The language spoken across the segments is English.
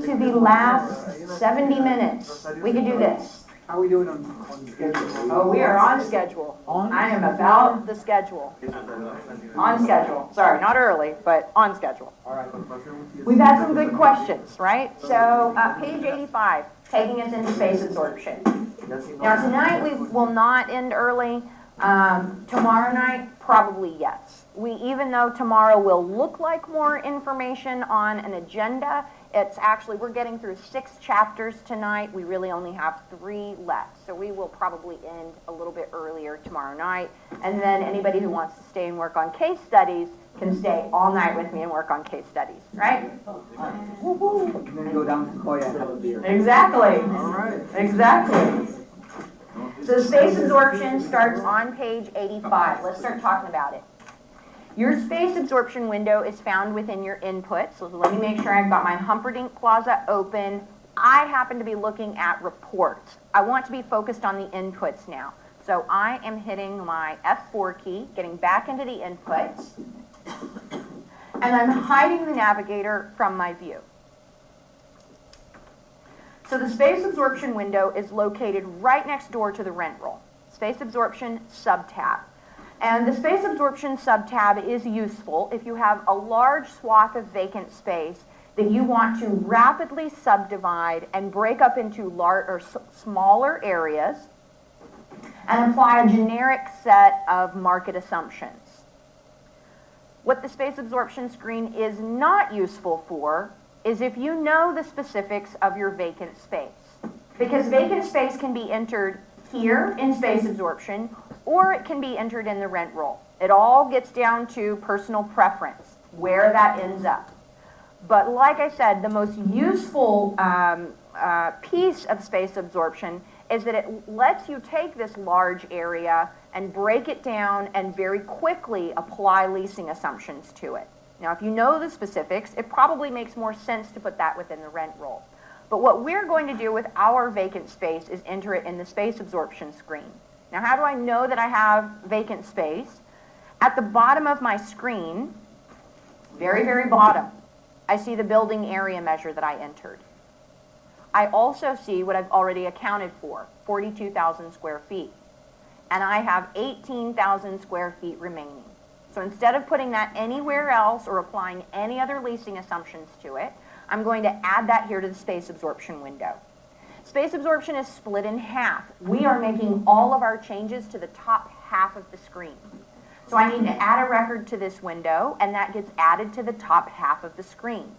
to the last 70 minutes. We can do this. How are we doing on schedule? Oh, we are on schedule. I am about the schedule. On schedule. Sorry, not early, but on schedule. All right. We've had some good questions, right? So, page 85, taking us into space absorption. Now, tonight we will not end early. Tomorrow night, probably yes. Even though tomorrow will look like more information on an agenda, it's actually, we're getting through 6 chapters tonight. We really only have 3 left. So we will probably end a little bit earlier tomorrow night. And then anybody who wants to stay and work on case studies can stay all night with me and work on case studies, right? And then go down to Koya and have a beer. Exactly. All right. Exactly. So space absorption starts on page 85. Let's start talking about it. Your space absorption window is found within your input. So let me make sure I've got my Humperdinck Plaza open. I happen to be looking at reports. I want to be focused on the inputs now. So I am hitting my F4 key, getting back into the inputs, and I'm hiding the navigator from my view. So the space absorption window is located right next door to the rent roll. Space absorption subtab. And the space absorption subtab is useful if you have a large swath of vacant space that you want to rapidly subdivide and break up into smaller areas and apply a generic set of market assumptions. What the space absorption screen is not useful for is if you know the specifics of your vacant space. Because vacant space can be entered here in space absorption, or it can be entered in the rent roll. It all gets down to personal preference, where that ends up. But like I said, the most useful piece of space absorption is that it lets you take this large area and break it down and very quickly apply leasing assumptions to it. Now, if you know the specifics, it probably makes more sense to put that within the rent roll. But what we're going to do with our vacant space is enter it in the space absorption screen. Now, how do I know that I have vacant space? At the bottom of my screen, very, very bottom, I see the building area measure that I entered. I also see what I've already accounted for, 42,000 square feet. And I have 18,000 square feet remaining. So instead of putting that anywhere else or applying any other leasing assumptions to it, I'm going to add that here to the space absorption window. Space absorption is split in half. We are making all of our changes to the top half of the screen. So I need to add a record to this window, and that gets added to the top half of the screen.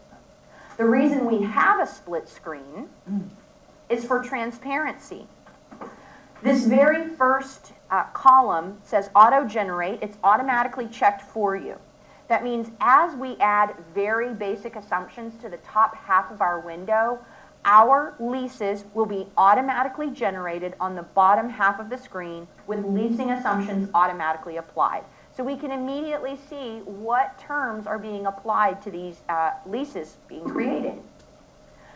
The reason we have a split screen is for transparency. This very first column says auto-generate. It's automatically checked for you. That means as we add very basic assumptions to the top half of our window, our leases will be automatically generated on the bottom half of the screen with leasing assumptions automatically applied. So we can immediately see what terms are being applied to these leases being created.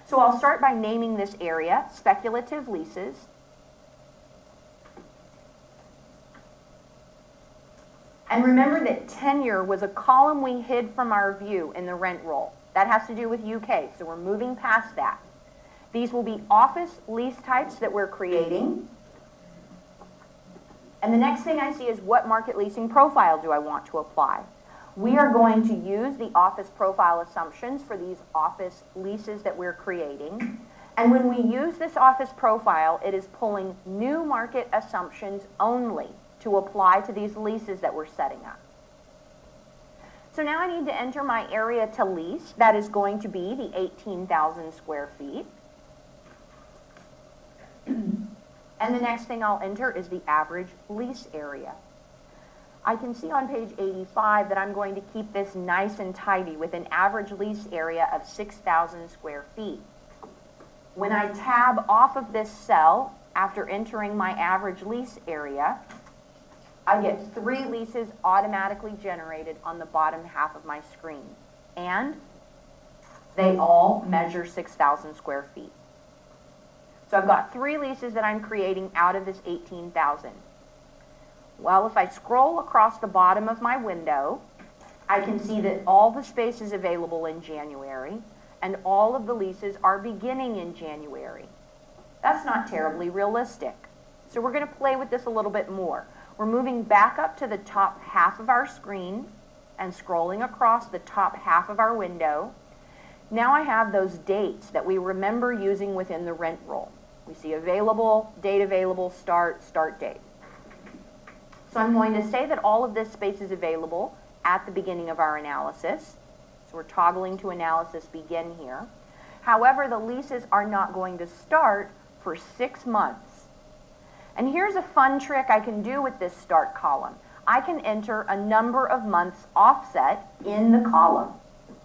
So I'll start by naming this area speculative leases. And remember that tenure was a column we hid from our view in the rent roll. That has to do with UK, so we're moving past that. These will be office lease types that we're creating. And the next thing I see is what market leasing profile do I want to apply? We are going to use the office profile assumptions for these office leases that we're creating. And when we use this office profile, it is pulling new market assumptions only to apply to these leases that we're setting up. So now I need to enter my area to lease. That is going to be the 18,000 square feet. And the next thing I'll enter is the average lease area. I can see on page 85 that I'm going to keep this nice and tidy with an average lease area of 6,000 square feet. When I tab off of this cell after entering my average lease area, I get 3 leases automatically generated on the bottom half of my screen. And they all measure 6,000 square feet. So I've got 3 leases that I'm creating out of this 18,000. Well, if I scroll across the bottom of my window, I can see that all the space is available in January, and all of the leases are beginning in January. That's not terribly realistic. So we're going to play with this a little bit more. We're moving back up to the top half of our screen and scrolling across the top half of our window. Now I have those dates that we remember using within the rent roll. We see available, date available, start date. So I'm going to say that all of this space is available at the beginning of our analysis. So we're toggling to analysis begin here. However, the leases are not going to start for 6 months. And here's a fun trick I can do with this start column. I can enter a number of months offset in the column.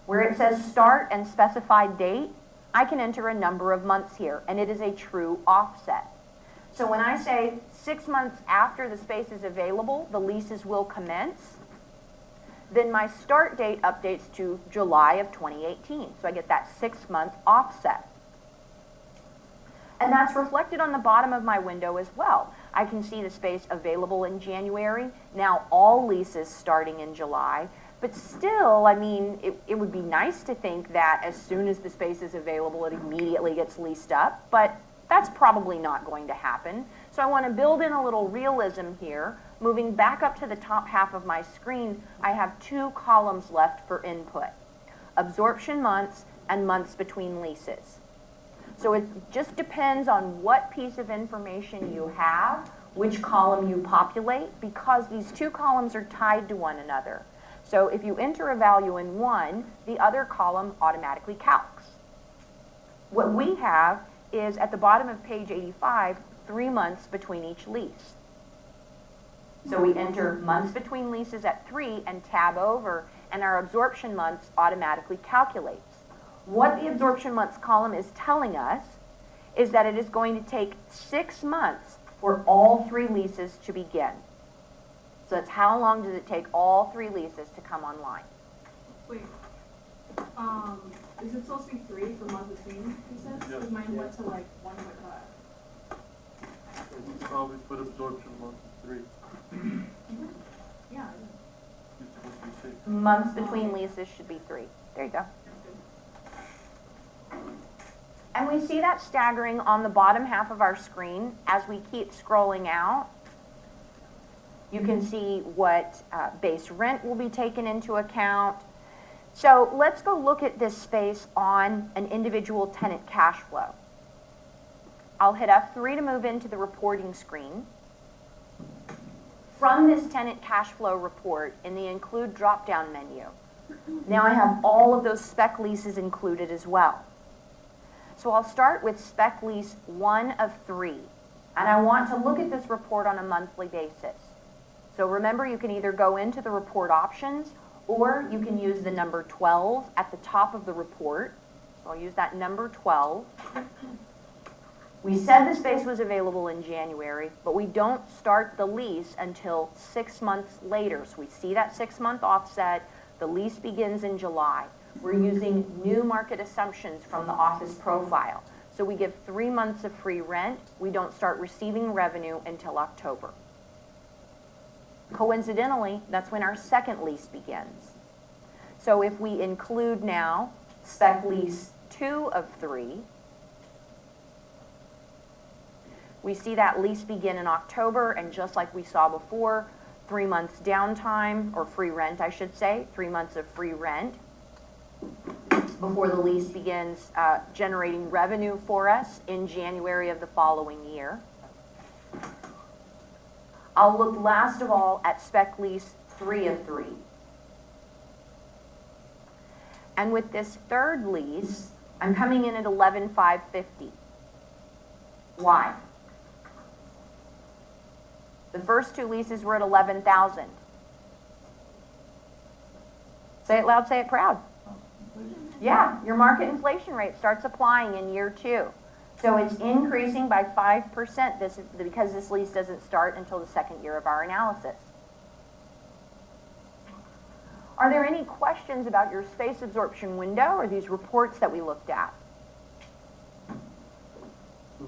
Where it says start and specified date, I can enter a number of months here, and it is a true offset. So when I say 6 months after the space is available, the leases will commence, then my start date updates to July of 2018. So I get that 6-month offset. And that's reflected on the bottom of my window as well. I can see the space available in January, now all leases starting in July. But still, I mean, it would be nice to think that as soon as the space is available, it immediately gets leased up, but that's probably not going to happen. So I want to build in a little realism here. Moving back up to the top half of my screen, I have 2 columns left for input: absorption months and months between leases. So it just depends on what piece of information you have, which column you populate, because these 2 columns are tied to one another. So if you enter a value in one, the other column automatically calcs. What we have is at the bottom of page 85, 3 months between each lease. So we enter months between leases at 3 and tab over, and our absorption months automatically calculates. What the absorption months column is telling us is that it is going to take 6 months for all 3 leases to begin. So that's how long does it take all 3 leases to come online. Wait, is it supposed to be 3 for month between, you said? Because mine went to like 1.5. Always put absorption month 3. Yeah. It's supposed to be 6. Months between leases should be 3. There you go. And we see that staggering on the bottom half of our screen as we keep scrolling out. You can see what base rent will be taken into account. So let's go look at this space on an individual tenant cash flow. I'll hit F3 to move into the reporting screen. From this tenant cash flow report in the include drop-down menu, now I have all of those spec leases included as well. So I'll start with spec lease 1 of 3, and I want to look at this report on a monthly basis. So remember, you can either go into the report options, or you can use the number 12 at the top of the report. So I'll use that number 12. We said the space was available in January, but we don't start the lease until 6 months later. So we see that 6-month offset. The lease begins in July. We're using new market assumptions from the office profile. So we give 3 months of free rent. We don't start receiving revenue until October. Coincidentally, that's when our second lease begins. So if we include now spec lease 2 of 3, we see that lease begin in October, and just like we saw before, 3 months downtime, or free rent, I should say, 3 months of free rent before the lease begins generating revenue for us in January of the following year. I'll look last of all at spec lease 3 of 3. And with this third lease, I'm coming in at 11,550. Why? The first 2 leases were at 11,000. Say it loud, say it proud. Yeah, your market inflation rate starts applying in year 2. So it's increasing by 5% because this lease doesn't start until the 2nd year of our analysis. Are there any questions about your space absorption window or these reports that we looked at? So,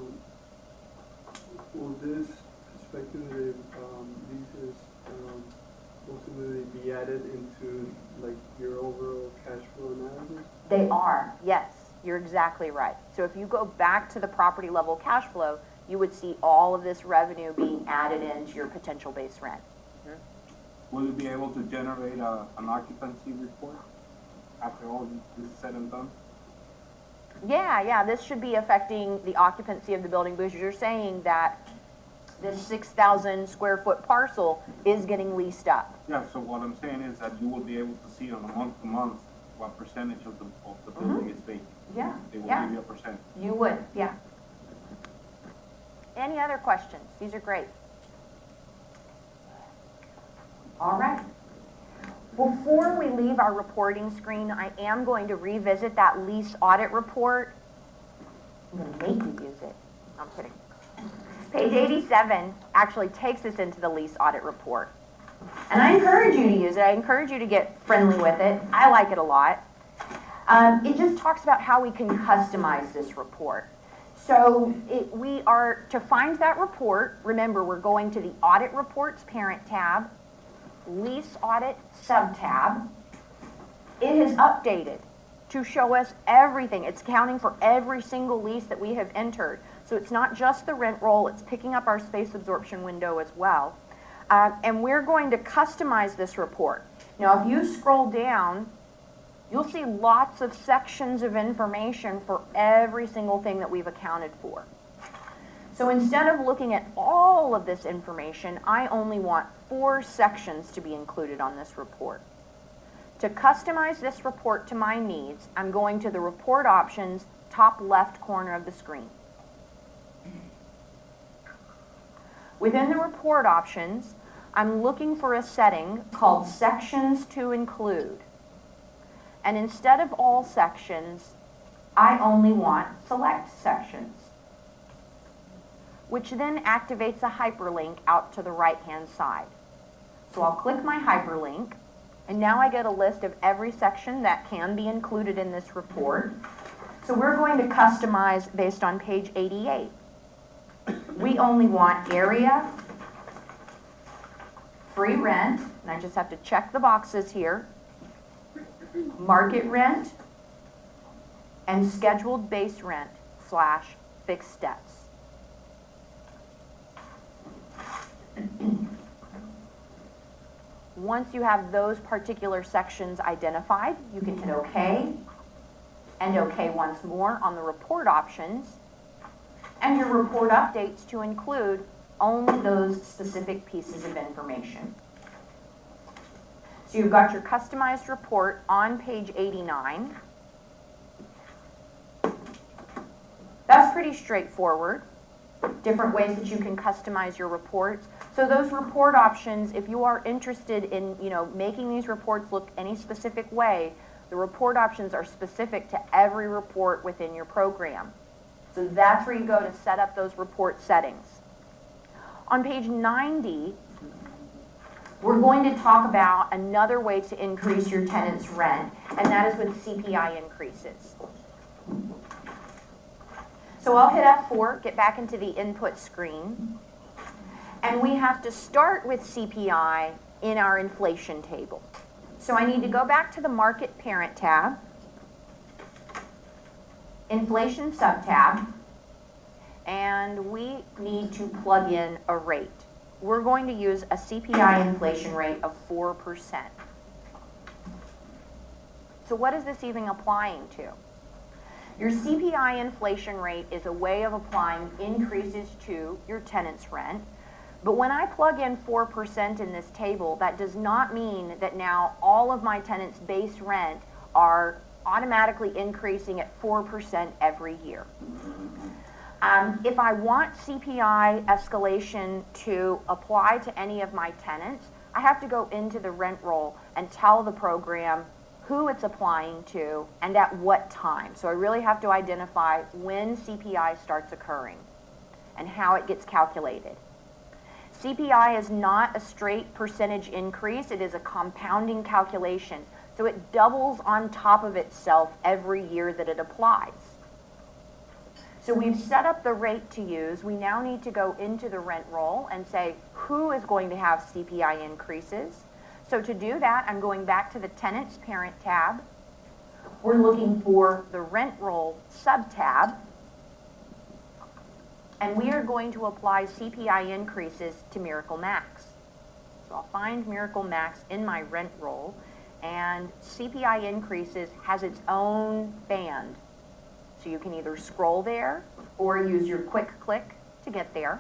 will this speculative leases ultimately be added into like your overall cash flow analysis? They are, yes. You're exactly right. So if you go back to the property level cash flow, you would see all of this revenue being added into your potential base rent. Will you be able to generate an occupancy report after all this is said and done? Yeah, this should be affecting the occupancy of the building because you're saying that this 6,000 square foot parcel is getting leased up. Yeah, so what I'm saying is that you will be able to see on a month to month what percentage of the building is vacant. Yeah, They will yeah. give you a percent. You would, yeah. Any other questions? These are great. All right. Before we leave our reporting screen, I am going to revisit that lease audit report. I'm going to make you use it. I'm kidding. Page 87 actually takes us into the lease audit report. And I encourage you to use it. I encourage you to get friendly with it. I like it a lot. It just talks about how we can customize this report. So we are, to find that report, remember we're going to the Audit Reports Parent tab, Lease Audit sub-tab. It is updated to show us everything. It's counting for every single lease that we have entered. So it's not just the rent roll, it's picking up our space absorption window as well. And we're going to customize this report. Now if you scroll down, you'll see lots of sections of information for every single thing that we've accounted for. So instead of looking at all of this information, I only want 4 sections to be included on this report. To customize this report to my needs, I'm going to the report options, top left corner of the screen. Within the report options, I'm looking for a setting called Sections to Include. And instead of all sections, I only want select sections, which then activates a hyperlink out to the right-hand side. So I'll click my hyperlink, and now I get a list of every section that can be included in this report. So we're going to customize based on page 88. We only want area, free rent, and I just have to check the boxes here, market rent, and scheduled base rent / fixed steps. Once you have those particular sections identified, you can hit OK, and OK once more on the report options, and your report updates to include only those specific pieces of information. So you've got your customized report on page 89. That's pretty straightforward. Different ways that you can customize your reports. So those report options, if you are interested in, making these reports look any specific way, the report options are specific to every report within your program. So that's where you go to set up those report settings. On page 90, we're going to talk about another way to increase your tenant's rent, and that is with CPI increases. So I'll hit F4, get back into the input screen, and we have to start with CPI in our inflation table. So I need to go back to the Market Parent tab, Inflation sub-tab, and we need to plug in a rate. We're going to use a CPI inflation rate of 4%. So what is this even applying to? Your CPI inflation rate is a way of applying increases to your tenant's rent. But when I plug in 4% in this table, that does not mean that now all of my tenants' base rent are automatically increasing at 4% every year. If I want CPI escalation to apply to any of my tenants, I have to go into the rent roll and tell the program who it's applying to and at what time. So I really have to identify when CPI starts occurring and how it gets calculated. CPI is not a straight percentage increase, it is a compounding calculation. So it doubles on top of itself every year that it applies. So we've set up the rate to use. We now need to go into the rent roll and say who is going to have CPI increases. So to do that, I'm going back to the Tenants Parent tab, we're looking for the rent roll sub-tab, and we are going to apply CPI increases to Miracle Max. So I'll find Miracle Max in my rent roll, and CPI increases has its own band. So you can either scroll there or use your quick click to get there.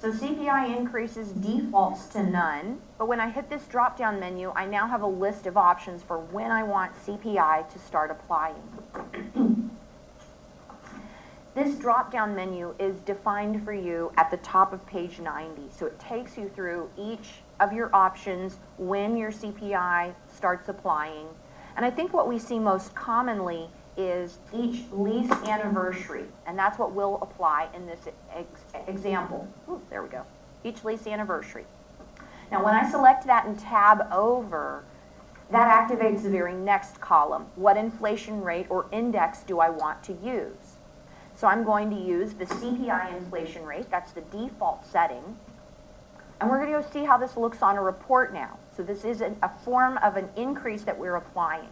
So CPI increases defaults to none, but when I hit this drop-down menu, I now have a list of options for when I want CPI to start applying. This drop-down menu is defined for you at the top of page 90, so it takes you through each of your options when your CPI starts applying. And I think what we see most commonly is each lease anniversary, and that's what will apply in this example. Ooh, there we go. Each lease anniversary. Now when I select that and tab over, that activates the very next column. What inflation rate or index do I want to use? So I'm going to use the CPI inflation rate, that's the default setting, and we're going to go see how this looks on a report now. So this is a form of an increase that we're applying.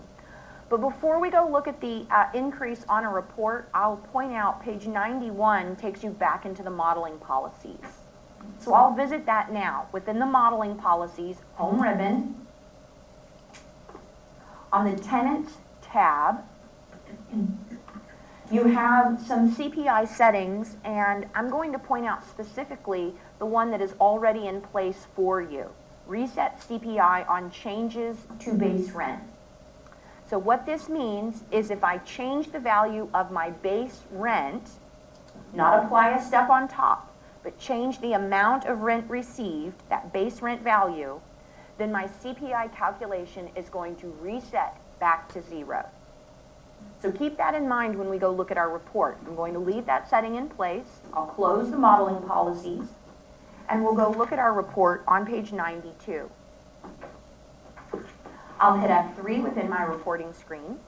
But before we go look at the increase on a report, I'll point out page 91 takes you back into the modeling policies. So I'll visit that now. Within the modeling policies, home ribbon, on the tenant tab, you have some CPI settings, and I'm going to point out specifically the one that is already in place for you. Reset CPI on changes to base rent. So what this means is if I change the value of my base rent, not apply a step on top, but change the amount of rent received, that base rent value, then my CPI calculation is going to reset back to 0. So keep that in mind when we go look at our report. I'm going to leave that setting in place. I'll close the modeling policies, and we'll go look at our report on page 92. I'll hit F3 within my reporting screen.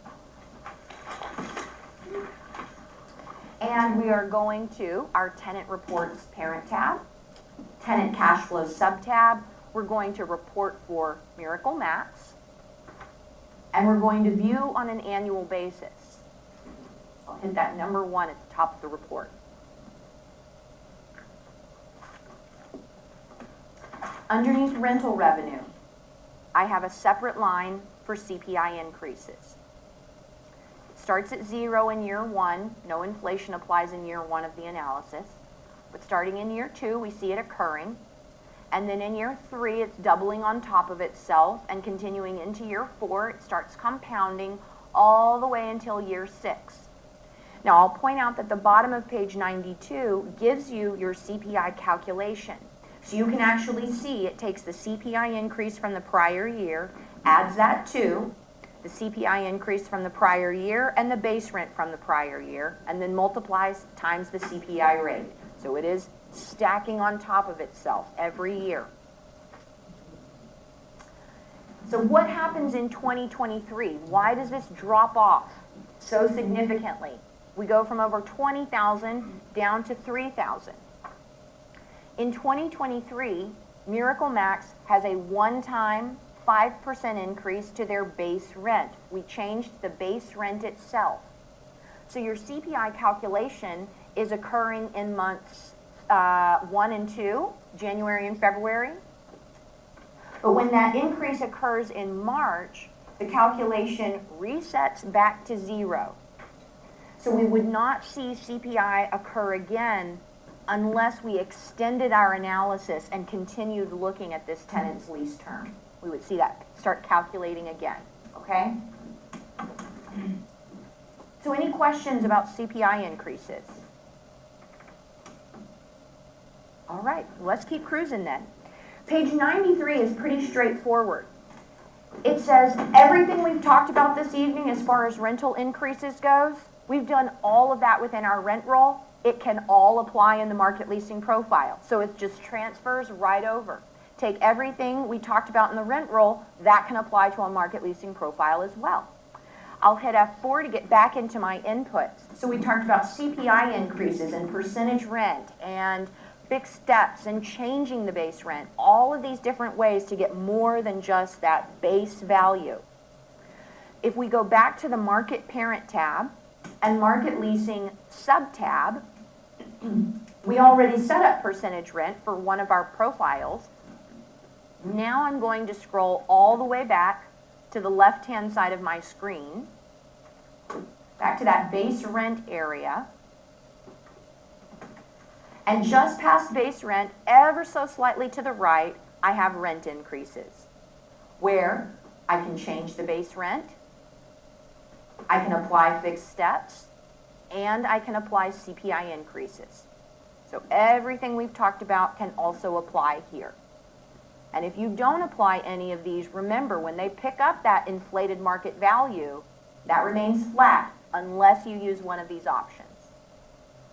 And we are going to our tenant reports parent tab, tenant cash flow sub-tab. We're going to report for Miracle Max, and we're going to view on an annual basis. I'll hit that number 1 at the top of the report. Underneath rental revenue, I have a separate line for CPI increases. It starts at 0 in year 1. No inflation applies in year 1 of the analysis. But starting in year 2, we see it occurring. And then in year 3, it's doubling on top of itself, and continuing into year 4, it starts compounding all the way until year 6. Now, I'll point out that the bottom of page 92 gives you your CPI calculation. So you can actually see it takes the CPI increase from the prior year, adds that to the CPI increase from the prior year and the base rent from the prior year, and then multiplies times the CPI rate. So it is stacking on top of itself every year. So what happens in 2023? Why does this drop off so significantly? We go from over 20,000 down to 3,000. In 2023, Miracle Max has a one-time 5% increase to their base rent. We changed the base rent itself. So your CPI calculation is occurring in months 1 and 2, January and February. But when that increase occurs in March, the calculation resets back to 0. So we would not see CPI occur again unless we extended our analysis and continued looking at this tenant's lease term. We would see that start calculating again, okay? So any questions about CPI increases? All right, let's keep cruising then. Page 93 is pretty straightforward. It says everything we've talked about this evening as far as rental increases goes, we've done all of that within our rent roll. It can all apply in the market leasing profile. So it just transfers right over. Take everything we talked about in the rent roll, that can apply to a market leasing profile as well. I'll hit F4 to get back into my inputs. So we talked about CPI increases and percentage rent and fixed steps and changing the base rent, all of these different ways to get more than just that base value. if we go back to the Market Parent tab and Market Leasing sub-tab, we already set up percentage rent for one of our profiles. Now I'm going to scroll all the way back to the left-hand side of my screen, back to that base rent area. And just past base rent, ever so slightly to the right, I have rent increases, where I can change the base rent, I can apply fixed steps, and I can apply CPI increases. So everything we've talked about can also apply here. And if you don't apply any of these, remember, when they pick up that inflated market value, that remains flat unless you use one of these options.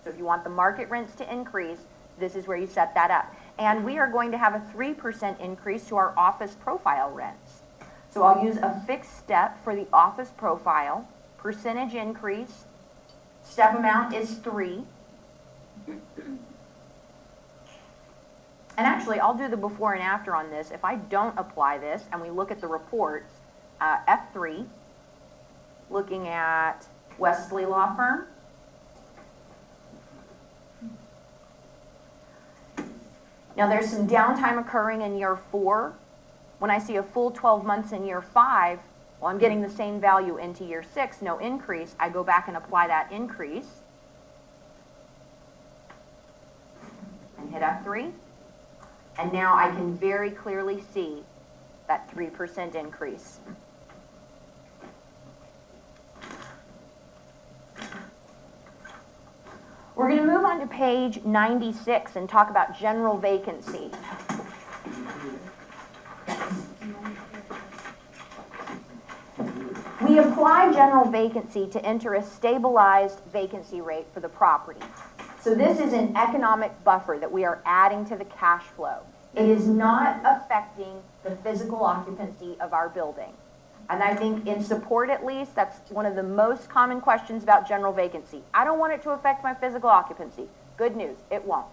So if you want the market rents to increase, this is where you set that up. And we are going to have a 3% increase to our office profile rents. So I'll use a fixed step for the office profile, percentage increase, step amount is 3. And actually, I'll do the before and after on this. If I don't apply this, and we look at the reports, F3, looking at Wesley Law Firm. Now, there's some downtime occurring in year 4. When I see a full 12 months in year 5, well, I'm getting the same value into year 6, no increase. I go back and apply that increase. And hit F3. And now I can very clearly see that 3% increase. We're going to move on to page 96 and talk about general vacancy. We apply general vacancy to enter a stabilized vacancy rate for the property. So this is an economic buffer that we are adding to the cash flow. It is not affecting the physical occupancy of our building. And I think in support at least, that's one of the most common questions about general vacancy. I don't want it to affect my physical occupancy. Good news, it won't.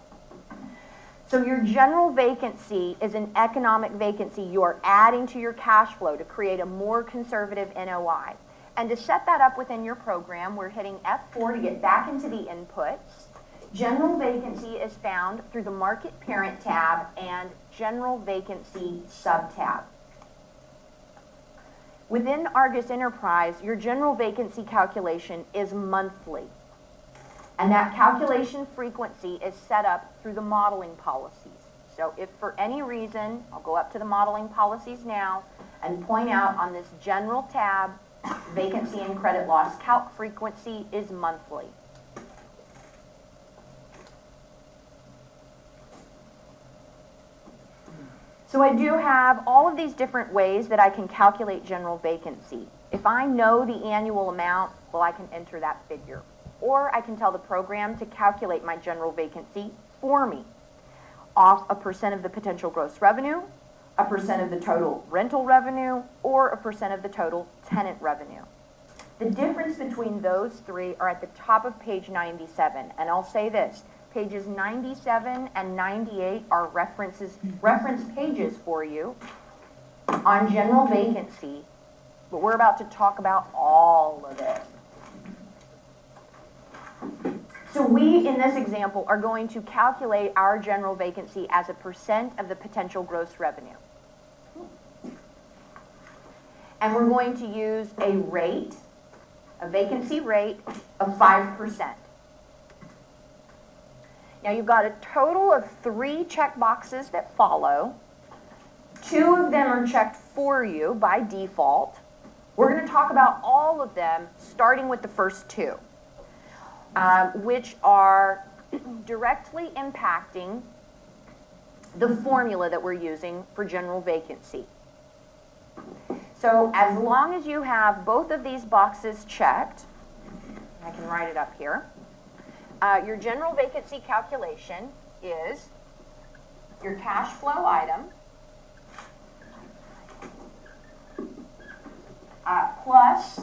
So your general vacancy is an economic vacancy you are adding to your cash flow to create a more conservative NOI. And to set that up within your program, we're hitting F4 to get back into the inputs. General vacancy is found through the Market Parent tab and General Vacancy sub-tab. Within Argus Enterprise, your general vacancy calculation is monthly. And that calculation frequency is set up through the modeling policies. So if for any reason, I'll go up to the modeling policies now and point out on this general tab, vacancy and credit loss calc frequency is monthly. So I do have all of these different ways that I can calculate general vacancy. If I know the annual amount, well, I can enter that figure. Or I can tell the program to calculate my general vacancy for me off a % of the potential gross revenue, a % of the total rental revenue, or a % of the total tenant revenue. The difference between those three are at the top of page 97. And I'll say this. Pages 97 and 98 are reference pages for you on general vacancy, but we're about to talk about all of it. So we, in this example, are going to calculate our general vacancy as a % of the potential gross revenue. And we're going to use a rate, a vacancy rate of 5%. Now you've got a total of 3 check boxes that follow. 2 of them are checked for you by default. We're going to talk about all of them, starting with the first 2, which are directly impacting the formula that we're using for general vacancy. So as long as you have both of these boxes checked, I can write it up here. Your general vacancy calculation is your cash flow item plus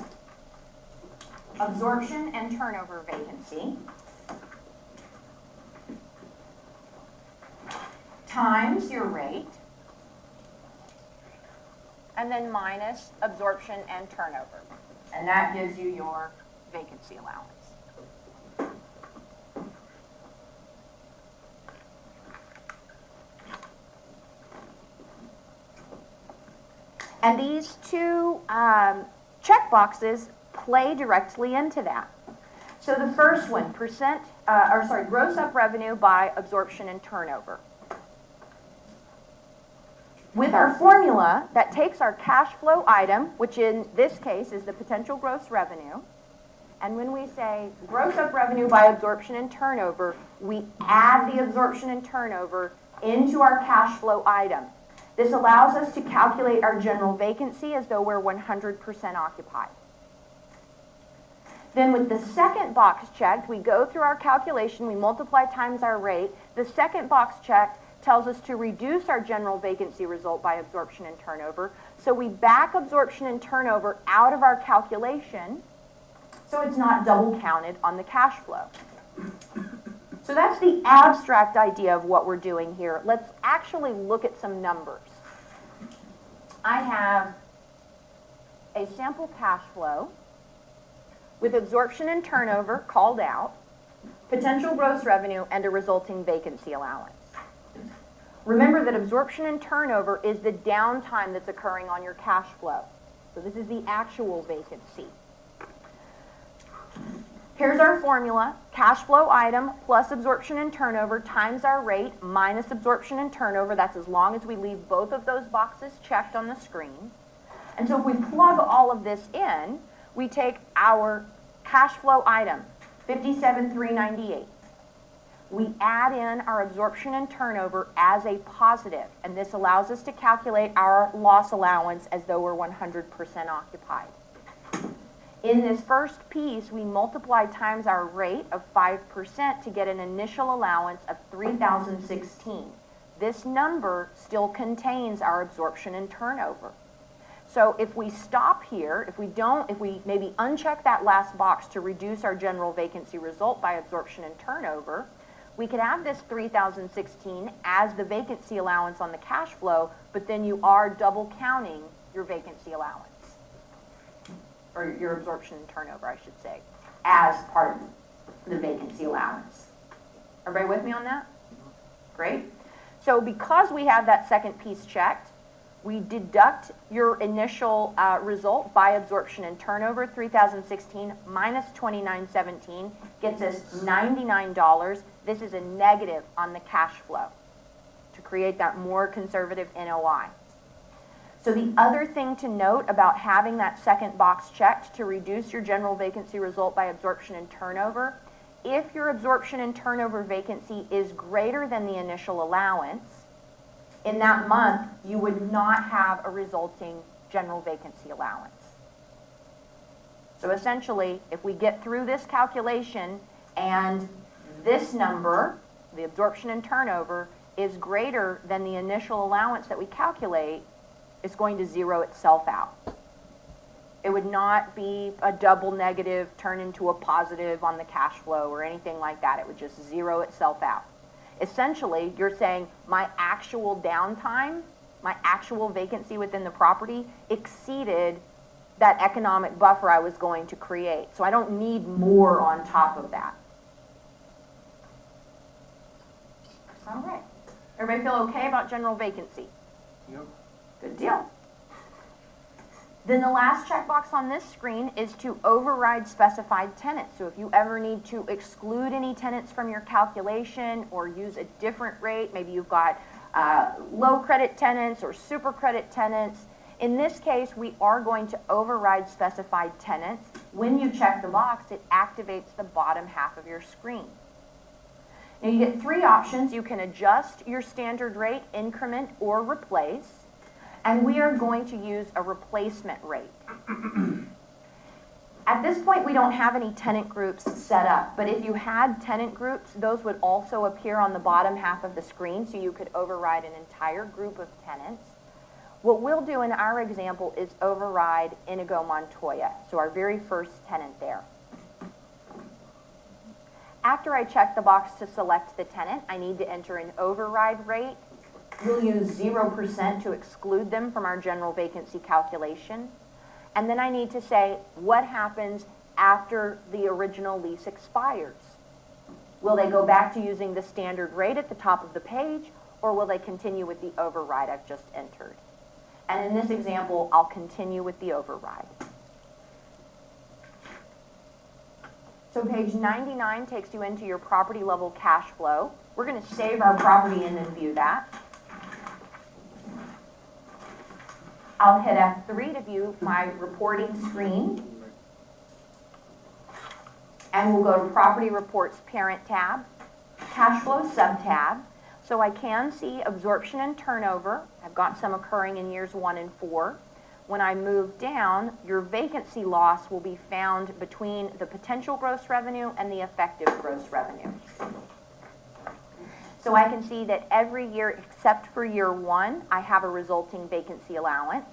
absorption and turnover vacancy times your rate and then minus absorption and turnover. And that gives you your vacancy allowance. And these two check boxes play directly into that. So the first one, gross up revenue by absorption and turnover. With our formula that takes our cash flow item, which in this case is the potential gross revenue, and when we say gross up revenue by absorption and turnover, we add the absorption and turnover into our cash flow item. This allows us to calculate our general vacancy as though we're 100% occupied. Then with the second box checked, we go through our calculation, we multiply times our rate. The second box checked tells us to reduce our general vacancy result by absorption and turnover. So we back absorption and turnover out of our calculation, so it's not double counted on the cash flow. So that's the abstract idea of what we're doing here. Let's actually look at some numbers. I have a sample cash flow with absorption and turnover called out, potential gross revenue, and a resulting vacancy allowance. Remember that absorption and turnover is the downtime that's occurring on your cash flow. So this is the actual vacancy. Here's our formula, cash flow item plus absorption and turnover times our rate minus absorption and turnover. That's as long as we leave both of those boxes checked on the screen. And so if we plug all of this in, we take our cash flow item, $57,398. We add in our absorption and turnover as a positive, and this allows us to calculate our loss allowance as though we're 100% occupied. In this first piece, we multiply times our rate of 5% to get an initial allowance of $3,016. This number still contains our absorption and turnover. So if we stop here, if we maybe uncheck that last box to reduce our general vacancy result by absorption and turnover, we could have this $3,016 as the vacancy allowance on the cash flow, but then you are double counting your vacancy allowance, or your absorption and turnover, I should say, as part of the vacancy allowance. Everybody with me on that? Great. So because we have that second piece checked, we deduct your initial result by absorption and turnover. 3,016 minus 2,917 gets us $99. This is a negative on the cash flow to create that more conservative NOI. So the other thing to note about having that second box checked to reduce your general vacancy result by absorption and turnover, if your absorption and turnover vacancy is greater than the initial allowance, in that month, you would not have a resulting general vacancy allowance. So essentially, if we get through this calculation and this number, the absorption and turnover, is greater than the initial allowance that we calculate, it's going to zero itself out. It would not be a double negative turn into a positive on the cash flow or anything like that. It would just zero itself out. Essentially, you're saying my actual downtime, my actual vacancy within the property exceeded that economic buffer I was going to create. So I don't need more on top of that. All right. Everybody feel okay about general vacancy? Yep. Good deal. Then the last checkbox on this screen is to override specified tenants. So if you ever need to exclude any tenants from your calculation or use a different rate, maybe you've got low credit tenants or super credit tenants. In this case, we are going to override specified tenants. When you check the box, it activates the bottom half of your screen. Now you get three options. You can adjust your standard rate, increment, or replace. And we are going to use a replacement rate. At this point, we don't have any tenant groups set up, but if you had tenant groups, those would also appear on the bottom half of the screen, so you could override an entire group of tenants. What we'll do in our example is override Inigo Montoya, so our very first tenant there. After I check the box to select the tenant, I need to enter an override rate. We'll use 0% to exclude them from our general vacancy calculation. And then I need to say what happens after the original lease expires. Will they go back to using the standard rate at the top of the page, or will they continue with the override I've just entered? And in this example, I'll continue with the override. So page 99 takes you into your property level cash flow. We're going to save our property and then view that. I'll hit F3 to view my reporting screen. And we'll go to Property Reports Parent tab, Cash Flow sub-tab. So I can see absorption and turnover. I've got some occurring in years 1 and 4. When I move down, your vacancy loss will be found between the potential gross revenue and the effective gross revenue. So I can see that every year except for year 1, I have a resulting vacancy allowance.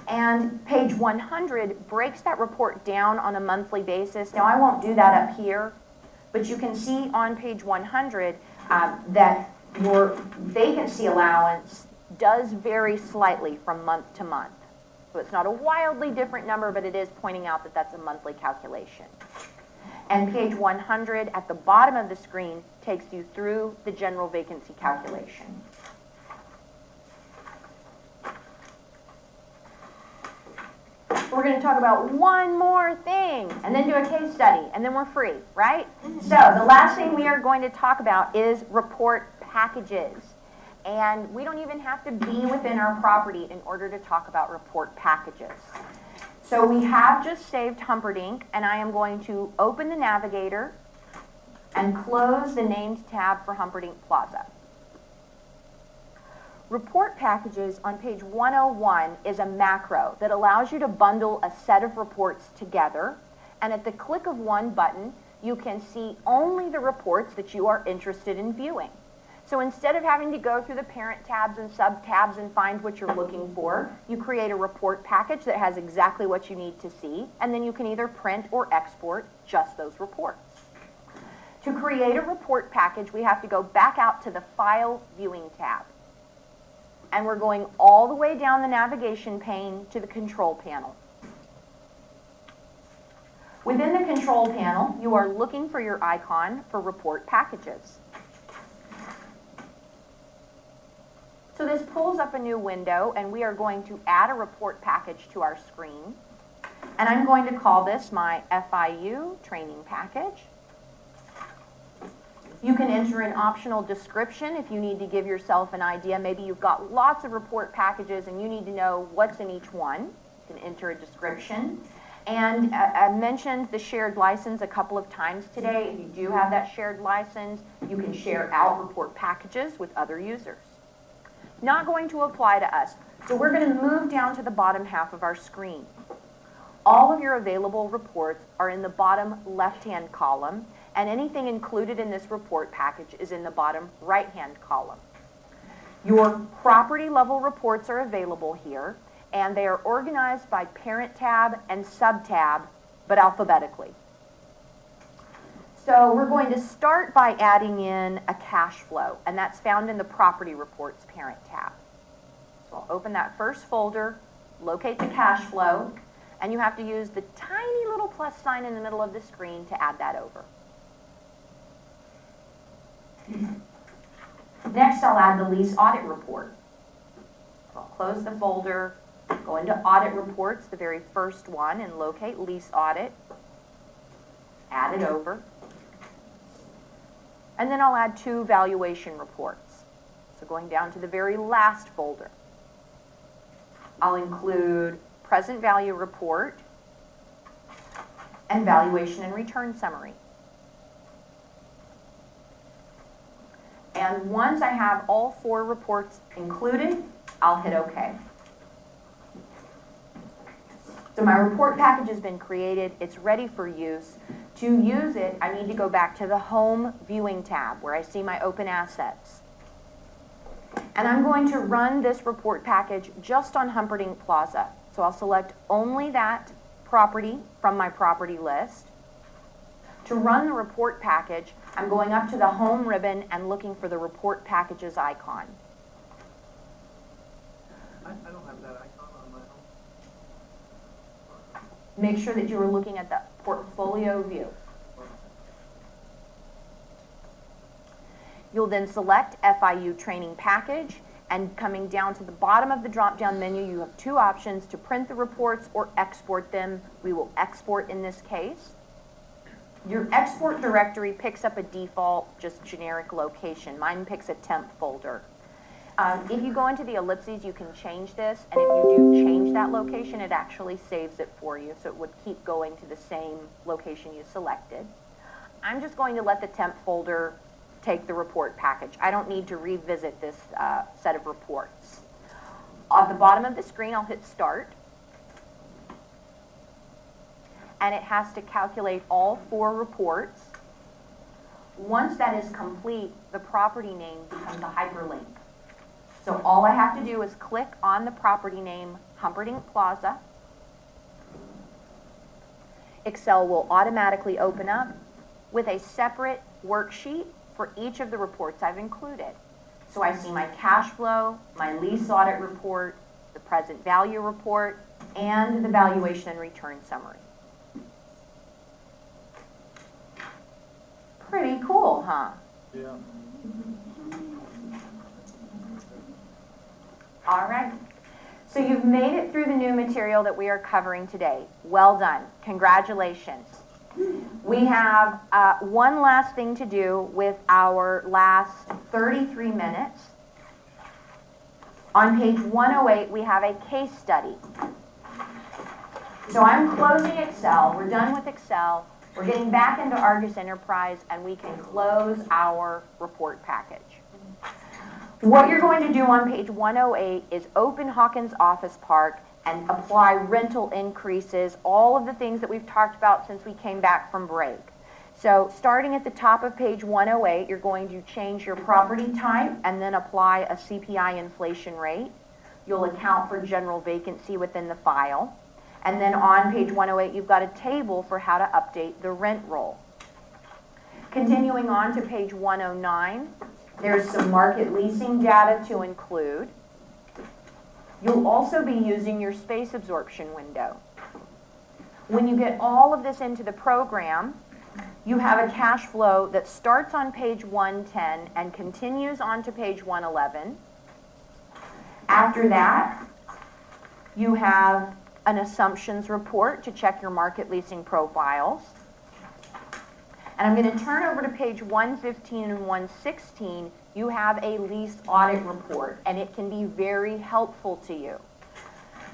And page 100 breaks that report down on a monthly basis. Now I won't do that up here, but you can see on page 100 that your vacancy allowance does vary slightly from month to month. So it's not a wildly different number, but it is pointing out that that's a monthly calculation. And page 100 at the bottom of the screen takes you through the general vacancy calculation. We're going to talk about one more thing and then do a case study, and then we're free, right? So the last thing we are going to talk about is report packages. And we don't even have to be within our property in order to talk about report packages. So we have just saved Humperdinck, and I am going to open the Navigator and close the Named tab for Humperdinck Plaza. Report packages on page 101 is a macro that allows you to bundle a set of reports together, and at the click of one button, you can see only the reports that you are interested in viewing. So instead of having to go through the parent tabs and sub-tabs and find what you're looking for, you create a report package that has exactly what you need to see, and then you can either print or export just those reports. To create a report package, we have to go back out to the File Viewing tab. And we're going all the way down the navigation pane to the Control panel. Within the Control panel, you are looking for your icon for report packages. So this pulls up a new window, and we are going to add a report package to our screen. And I'm going to call this my FIU training package. You can enter an optional description if you need to give yourself an idea. Maybe you've got lots of report packages and you need to know what's in each one. You can enter a description. And I mentioned the shared license a couple of times today. If you do have that shared license, you can share out report packages with other users. Not going to apply to us. So we're going to move down to the bottom half of our screen. All of your available reports are in the bottom left-hand column, and anything included in this report package is in the bottom right-hand column. Your property level reports are available here, and they are organized by parent tab and sub-tab, but alphabetically. So we're going to start by adding in a cash flow, and that's found in the Property Reports Parent tab. So I'll open that first folder, locate the cash flow, and you have to use the tiny little plus sign in the middle of the screen to add that over. Next, I'll add the lease audit report. So I'll close the folder, go into Audit Reports, the very first one, and locate Lease Audit, add it over. And then I'll add 2 valuation reports. So going down to the very last folder, I'll include Present Value Report and Valuation and Return Summary. And once I have all 4 reports included, I'll hit OK. So my report package has been created. It's ready for use. To use it, I need to go back to the Home Viewing tab where I see my open assets. And I'm going to run this report package just on Humperdinck Plaza. So I'll select only that property from my property list. To run the report package, I'm going up to the home ribbon and looking for the report packages icon. I don't have that icon on my home. Make sure that you are looking at the portfolio view. You'll then select FIU training package, and coming down to the bottom of the drop-down menu, you have two options: to print the reports or export them. We will export in this case. Your export directory picks up a default, just generic location. Mine picks a temp folder. If you go into the ellipses, you can change this, and if you do change that location, it actually saves it for you, so it would keep going to the same location you selected. I'm just going to let the temp folder take the report package. I don't need to revisit this set of reports. At the bottom of the screen, I'll hit Start, and it has to calculate all 4 reports. Once that is complete, the property name becomes a hyperlink. So all I have to do is click on the property name, Humperdinck Plaza. Excel will automatically open up with a separate worksheet for each of the reports I've included. So I see my cash flow, my lease audit report, the present value report, and the valuation and return summary. Pretty cool, huh? Yeah. All right. So you've made it through the new material that we are covering today. Well done. Congratulations. We have one last thing to do with our last 33 minutes. On page 108, we have a case study. So I'm closing Excel. We're done with Excel. We're getting back into Argus Enterprise, and we can close our report package. What you're going to do on page 108 is open Hawkins Office Park and apply rental increases, all of the things that we've talked about since we came back from break. So starting at the top of page 108, you're going to change your property type and then apply a CPI inflation rate. You'll account for general vacancy within the file. And then on page 108, you've got a table for how to update the rent roll. Continuing on to page 109, there's some market leasing data to include. You'll also be using your space absorption window. When you get all of this into the program, you have a cash flow that starts on page 110 and continues on to page 111. After that, you have an assumptions report to check your market leasing profiles. And I'm going to turn over to page 115 and 116. You have a lease audit report, and it can be very helpful to you.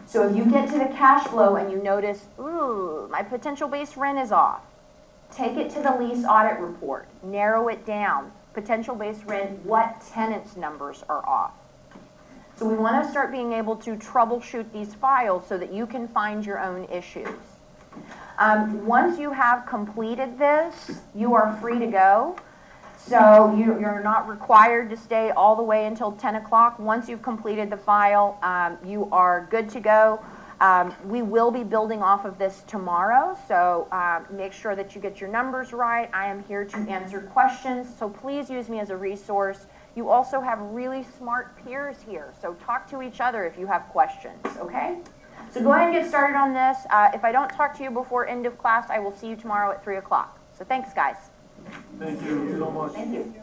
So if you get to the cash flow and you notice, ooh, my potential base rent is off, take it to the lease audit report, narrow it down. Potential base rent, what tenants' numbers are off. So we want to start being able to troubleshoot these files so that you can find your own issues. Once you have completed this, you are free to go. So you're not required to stay all the way until 10 o'clock. Once you've completed the file, you are good to go. We will be building off of this tomorrow, so make sure that you get your numbers right. I am here to answer questions, so please use me as a resource. You also have really smart peers here, so talk to each other if you have questions, okay? So go ahead and get started on this. If I don't talk to you before end of class, I will see you tomorrow at 3 o'clock. So thanks, guys. Thank you so much. Thank you.